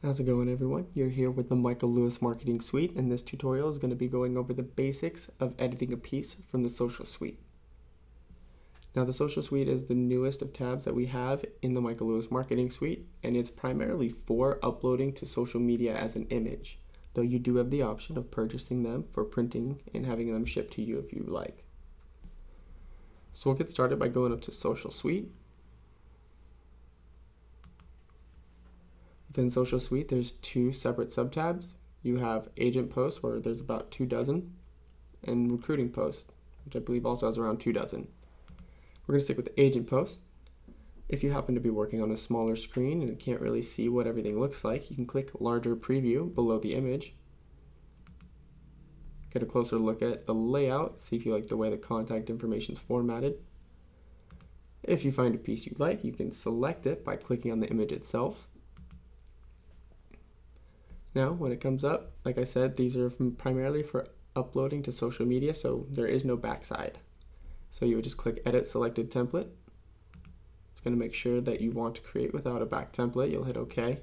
How's it going, everyone? You're here with the Michael Lewis Marketing Suite, and this tutorial is going to be going over the basics of editing a piece from the Social Suite. Now, the Social Suite is the newest of tabs that we have in the Michael Lewis Marketing Suite, and it's primarily for uploading to social media as an image, though you do have the option of purchasing them for printing and having them shipped to you if you like. So we'll get started by going up to Social Suite. Within Social Suite, there's two separate subtabs. You have Agent Posts, where there's about 24, and Recruiting Posts, which I believe also has around 24. We're going to stick with the Agent Post. If you happen to be working on a smaller screen and can't really see what everything looks like, you can click Larger Preview below the image. Get a closer look at the layout, see if you like the way the contact information is formatted. If you find a piece you like, you can select it by clicking on the image itself. Now, when it comes up, like I said, these are primarily for uploading to social media, so there is no backside. So you would just click Edit Selected Template. It's going to make sure that you want to create without a back template. You'll hit OK.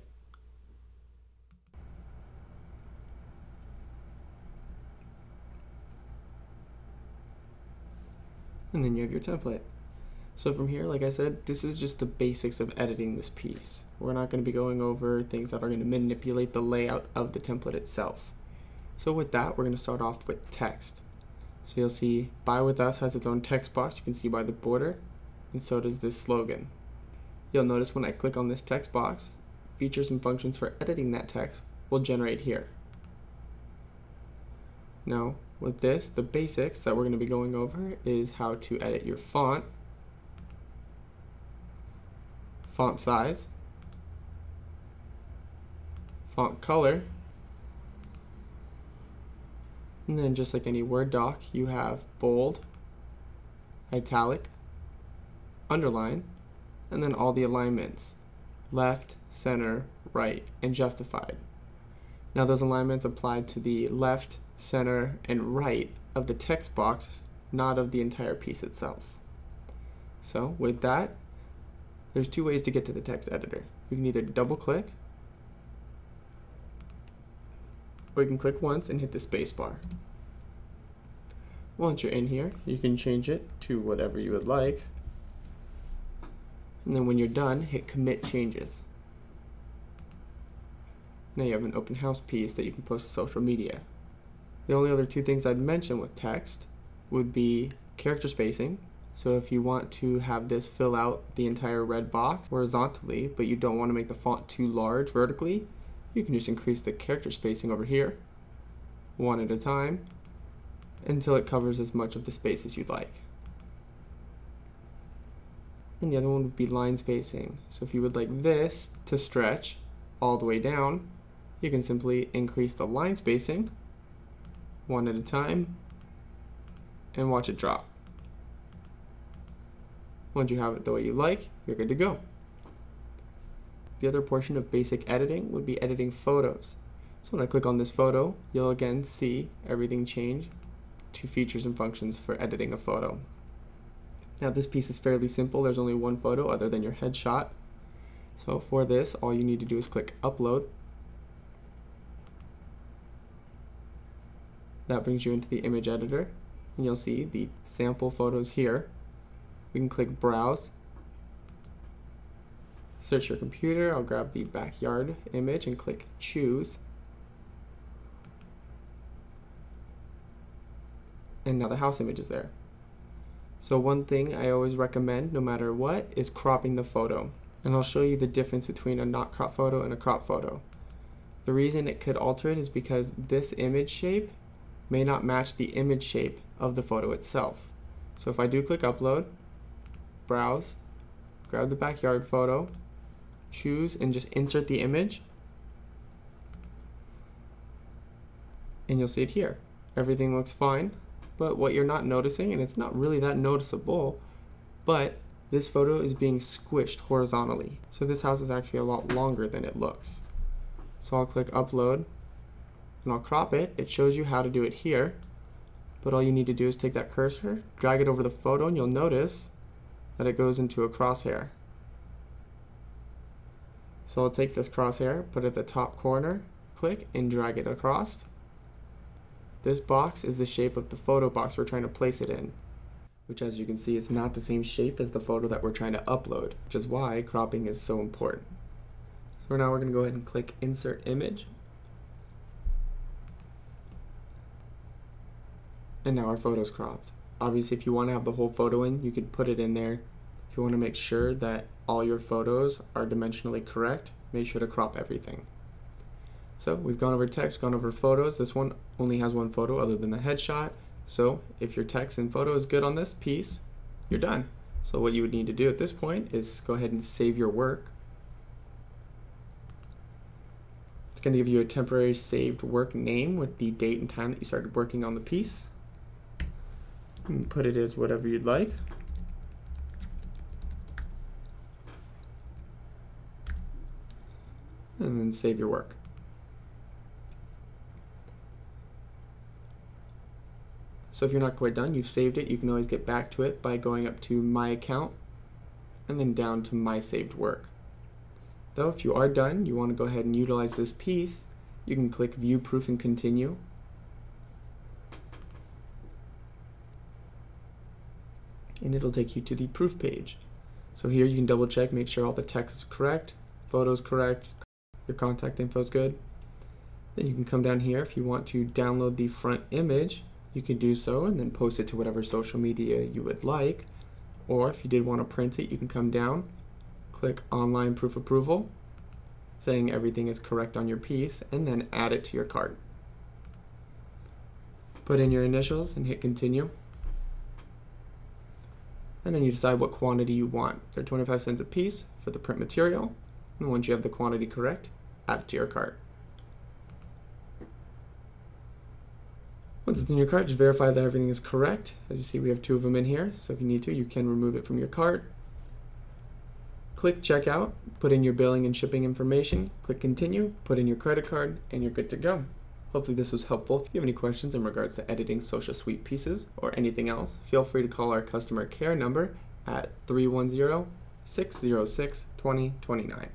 And then you have your template. So from here, like I said, this is just the basics of editing this piece. We're not going to be going over things that are going to manipulate the layout of the template itself. So with that, we're going to start off with text. So you'll see Buy With Us has its own text box, you can see by the border, and so does this slogan. You'll notice when I click on this text box, features and functions for editing that text will generate here. Now, with this, the basics that we're going to be going over is how to edit your font, font size, font color, and then just like any Word doc, you have bold, italic, underline, and then all the alignments, left, center, right, and justified. Now those alignments apply to the left, center, and right of the text box, not of the entire piece itself. So with that, there's two ways to get to the text editor. You can either double click, or you can click once and hit the space bar. Once you're in here, you can change it to whatever you would like. And then when you're done, hit Commit Changes. Now you have an open house piece that you can post to social media. The only other two things I'd mention with text would be character spacing. So if you want to have this fill out the entire red box horizontally, but you don't want to make the font too large vertically, you can just increase the character spacing over here, one at a time, until it covers as much of the space as you'd like. And the other one would be line spacing. So if you would like this to stretch all the way down, you can simply increase the line spacing, one at a time, and watch it drop. Once you have it the way you like, you're good to go. The other portion of basic editing would be editing photos. So when I click on this photo, you'll again see everything change to features and functions for editing a photo. Now this piece is fairly simple. There's only one photo other than your headshot. So for this, all you need to do is click Upload. That brings you into the image editor, and you'll see the sample photos here. We can click Browse, search your computer. I'll grab the backyard image and click Choose. And now the house image is there. So one thing I always recommend, no matter what, is cropping the photo. And I'll show you the difference between a not crop photo and a crop photo. The reason it could alter it is because this image shape may not match the image shape of the photo itself. So if I do click Upload, Browse, grab the backyard photo, choose, and just insert the image, and you'll see it here. Everything looks fine, but what you're not noticing, and it's not really that noticeable, but this photo is being squished horizontally. So this house is actually a lot longer than it looks. So I'll click Upload, and I'll crop it. It shows you how to do it here, but all you need to do is take that cursor, drag it over the photo, and you'll notice that it goes into a crosshair. So I'll take this crosshair, put it at the top corner, click and drag it across. This box is the shape of the photo box we're trying to place it in, which as you can see is not the same shape as the photo that we're trying to upload, which is why cropping is so important. So now we're going to go ahead and click Insert Image. And now our photo's cropped. Obviously, if you want to have the whole photo in, you could put it in there. If you want to make sure that all your photos are dimensionally correct, make sure to crop everything. So we've gone over text, gone over photos. This one only has one photo other than the headshot. So if your text and photo is good on this piece, you're done. So what you would need to do at this point is go ahead and save your work. It's going to give you a temporary saved work name with the date and time that you started working on the piece. You can put it as whatever you'd like. And then save your work. So if you're not quite done, you've saved it, you can always get back to it by going up to My Account and then down to My Saved Work. Though if you are done, you want to go ahead and utilize this piece, you can click View Proof and Continue. And it'll take you to the proof page. So here you can double check, make sure all the text is correct, photos correct, your contact info is good. Then you can come down here if you want to download the front image. You can do so and then post it to whatever social media you would like. Or if you did want to print it, you can come down, click Online Proof Approval, saying everything is correct on your piece, and then add it to your cart. Put in your initials and hit Continue. And then you decide what quantity you want. They're 25 cents a piece for the print material. And once you have the quantity correct, add it to your cart. Once it's in your cart, just verify that everything is correct. As you see, we have 2 of them in here, so if you need to, you can remove it from your cart. Click Checkout, put in your billing and shipping information, click Continue, put in your credit card, and you're good to go. Hopefully this was helpful. If you have any questions in regards to editing Social Suite pieces or anything else, feel free to call our customer care number at 310-606-2029.